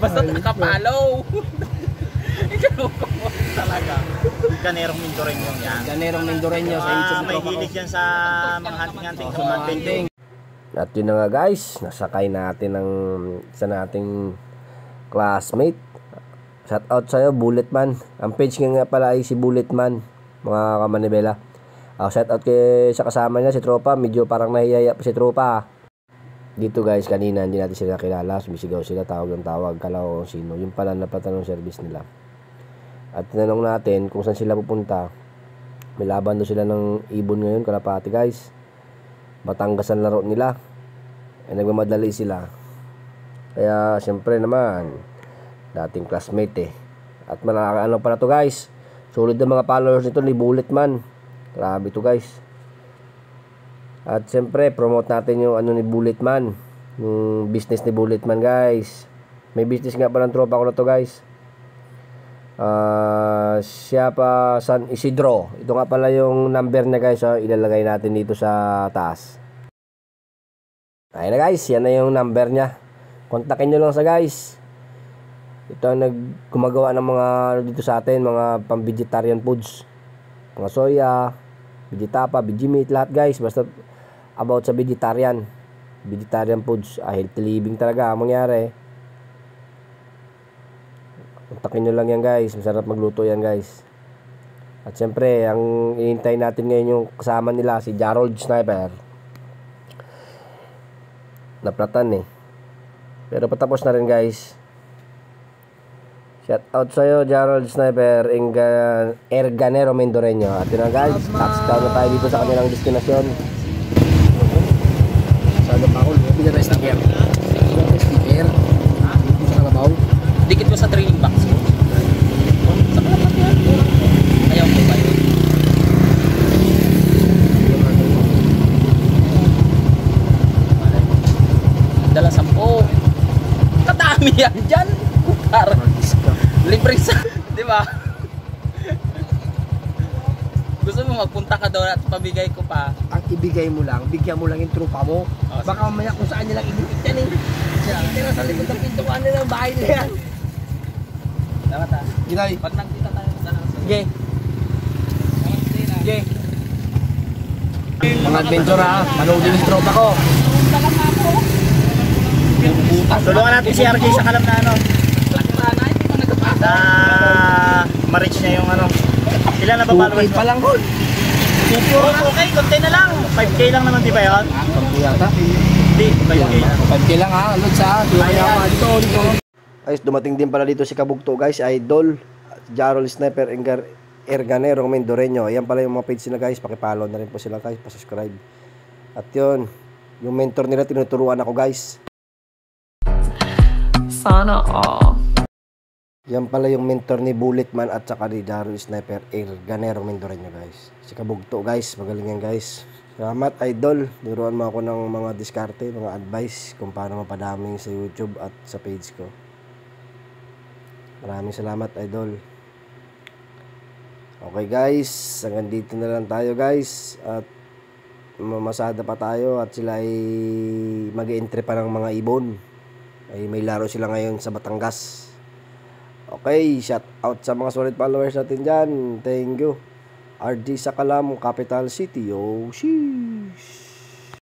Basta nakapalaw. Ikaw talaga. Ganerong Mindoreño yan. Ganerong Mindoreño sa YouTube. May hilig yan sa mga hunting-hunting sa hunting. At yun na nga guys, nasakay natin ng isa nating classmate. Shout out sa'yo, Bulletman. Ang page nga pala ay si Bulletman, mga kamanibela. Shout out kay sa kasama niya, si Tropa. Medyo parang nahihaya pa si Tropa. Dito guys, kanina hindi natin sila kilala. Sumisigaw sila, tawag ng tawag. Kala ko sino. Yung pala napatanong service nila. At tinanong natin kung saan sila pupunta. May laban doon sila ng ibon ngayon, Kalapati guys. Batangas ang laro nila. Nagmamadali sila. Kaya siyempre naman, dating classmate At ano pala to guys. Solid na mga followers nito ni Bulletman. Grabe to guys. At siyempre, promote natin yung ano ni Bulletman. Yung business ni Bulletman guys. May business nga pala ng tropa ko na to guys. Siya pa San Isidro. Ito nga pala yung number niya guys. Ilalagay natin dito sa taas. Ayun na guys, yan na yung number niya. Kontakin nyo lang sa guys. Ito ang gumagawa ng mga dito sa atin, mga pang-vegetarian foods. Mga soya, vegetapa, vegemite, lahat guys. Basta about sa vegetarian foods. Healthy living talaga ang mangyari. Kontakin nyo lang yan guys. Masarap magluto yan guys. At syempre, ang ihintay natin ngayon yung kasama nila, si Jarold Sniper. Naplatan pero patapos na rin guys. Shout out sa'yo, Jarold Sniper, Ganero Mindoreño. At yun na guys, touchdown na tayo dito sa kanilang destinasyon. Saan pa ako? Hindi na sticker. Sticker? Sa kalabaw? Dikit mo sa training box mo. Sa kalabaw yan. Ayaw mo ba yun? Dala 10. Katami yan dyan. Parang libre sa, di ba? Gusto mo magpunta ka doon at pabigay ko pa. Ang ibigay mo lang, bigyan mo lang yung trupa mo. Baka mamaya kung saan nilang ibigay yan Tira sa likod ng pintuan nila ng bahay nila yan. Dapat Ginay. Pag nagkita tayo sa lang. Okay. Okay. Mga adventure manoodin yung tropa ko. Tulungan natin si RJ sa kalam na ano. Na ma-reach niya yung ano. Ilan na ba followers? 2K pa lang hol. Okay, konti na lang. 5K lang naman, di ba yun? 5K yata. Hindi, 5K lang. 5K lang Lod sa dito. Guys, dumating din pala dito si Kabugto guys, Idol, Jarold Sniper, Ganero Mindoreño. Ayan pala yung mga page nila guys. Pakipollow na rin po sila guys, pa-subscribe. At yun, yung mentor nila tinuturuan ako guys. Sana all. Yan pala yung mentor ni Bulletman at saka ni Jarold Sniper, Ganero Mindoreño guys. Si Kabugto guys, magaling yan guys. Salamat Idol, niruan mo ako ng mga diskarte, mga advice kung paano mapadaming sa YouTube at sa page ko. Maraming salamat Idol. Okay guys, hanggang dito na lang tayo guys. At mamasada pa tayo at sila ay mag-i-entry pa ng mga ibon. Ay may laro sila ngayon sa Batangas. Okay, shout out sa mga solid followers natin dyan. Thank you. RD sa Capital City. Oh, sheesh.